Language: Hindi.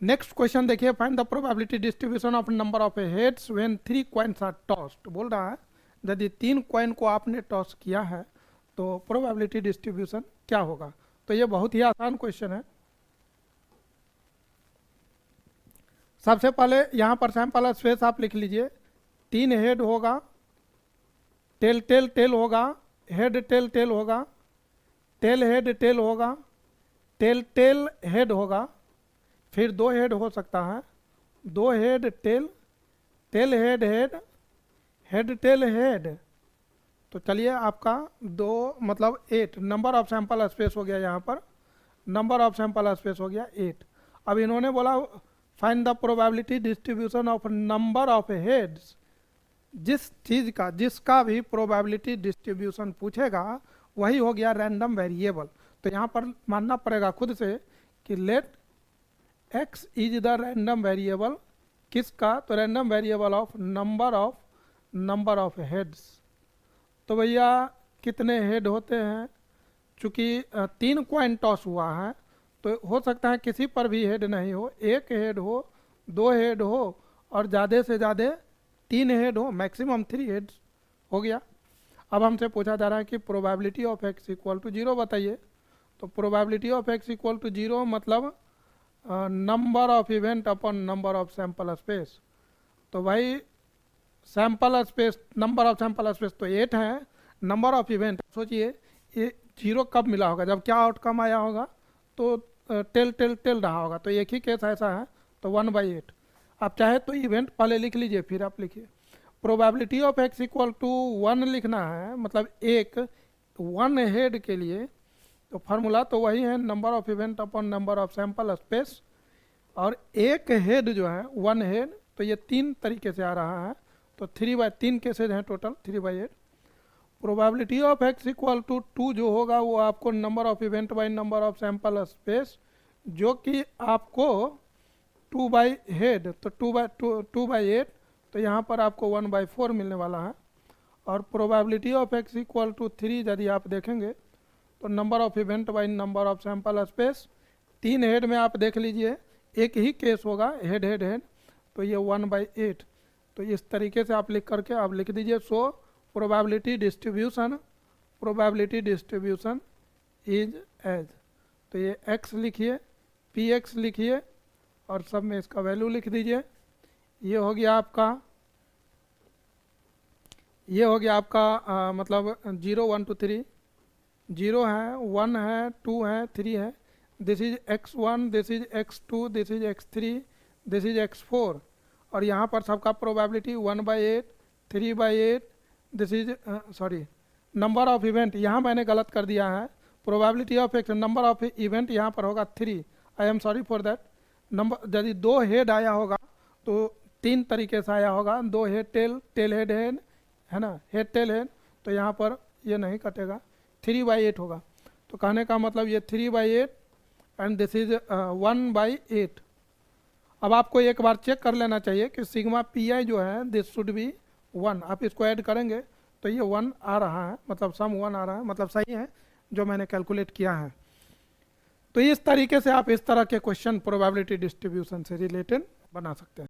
नेक्स्ट क्वेश्चन देखिए, find the probability distribution of number of heads when 3 coins are tossed. बोल रहा है यदि 3 कॉइन को आपने टॉस किया है तो प्रोबेबिलिटी डिस्ट्रीब्यूशन क्या होगा। तो ये बहुत ही आसान क्वेश्चन है। सबसे पहले यहाँ पर सैंपल स्पेस आप लिख लीजिए। 3 हेड होगा, टेल टेल टेल होगा, हेड टेल टेल होगा, टेल हेड होगा, टेल टेल हेड होगा, फिर 2 हेड हो सकता है, 2 head tail, tail head head, head tail head. तो चलिए आपका 2 मतलब 8 नंबर ऑफ सैंपल स्पेस हो गया, यहाँ पर नंबर ऑफ सैंपल स्पेस हो गया 8। अब इन्होंने बोला find the probability distribution of number of heads. जिस चीज़ का जिसका भी प्रोबेबिलिटी डिस्ट्रीब्यूशन पूछेगा वही हो गया रैंडम वेरिएबल। तो यहाँ पर मानना पड़ेगा खुद से कि let x is the random variable किसका, तो random variable of number of heads. तो भैया कितने हेड होते हैं, चूँकि 3 कॉइन टॉस हुआ है तो हो सकता है किसी पर भी हेड नहीं हो, 1 हेड हो, 2 हेड हो और ज़्यादा से ज़्यादा 3 हेड हो, मैक्सिमम 3 हेड्स हो गया। अब हमसे पूछा जा रहा है कि probability of x equal to 0 बताइए। तो probability of x equal to 0 मतलब number of event upon number of sample space. तो भाई sample space, number of sample space तो 8 है, नंबर ऑफ इवेंट सोचिए ये 0 कब मिला होगा, जब क्या आउटकम आया होगा, तो टेल टेल टेल रहा होगा। तो एक ही केस ऐसा है, तो 1/8। आप चाहे तो इवेंट पहले लिख लीजिए फिर आप लिखिए। Probability of x equal to 1 लिखना है, मतलब 1 हेड के लिए तो फार्मूला तो वही है number of event upon number of sample space. और 1 हेड जो है 1 हेड, तो ये 3 तरीके से आ रहा है, तो 3/3 केसेज हैं total, 3/8। Probability of x equal to 2 जो होगा वो आपको number of event by number of sample space, जो कि आपको 2 बाई हेड, तो 2/8, तो यहाँ पर आपको 1/4 मिलने वाला है। और probability of x equal to 3 यदि आप देखेंगे तो number of event by number of sample space, 3 head में आप देख लीजिए एक ही केस होगा, हेड हेड हेड, तो ये 1/8। तो इस तरीके से आप लिख करके आप लिख दीजिए so probability distribution is as. तो ये x लिखिए, px लिखिए और सब में इसका वैल्यू लिख दीजिए। ये हो गया आपका मतलब 0 1 2 3, 0 है, 1 है, 2 है, 3 है। This is x1, this is x2, this is x3, this is x4। और यहाँ पर सबका probability 1/8, 3/8, this is number of event, यहाँ मैंने गलत कर दिया है। Probability of x number of event यहाँ पर होगा 3। I am sorry for that. Number यदि 2 हेड आया होगा तो 3 तरीके से आया होगा, 2 head tail, tail head head है ना, हेड टेल हेड, तो यहाँ पर ये नहीं कटेगा, 3/8 होगा। तो कहने का मतलब ये 3/8 एंड दिस इज 1/8। अब आपको एक बार चेक कर लेना चाहिए कि सिग्मा pi जो है दिस शुड बी 1। आप इसको ऐड करेंगे तो ये 1 आ रहा है, मतलब सम 1 आ रहा है, मतलब सही है जो मैंने कैलकुलेट किया है। तो इस तरीके से आप इस तरह के क्वेश्चन प्रोबेबिलिटी डिस्ट्रीब्यूशन से रिलेटेड बना सकते हैं।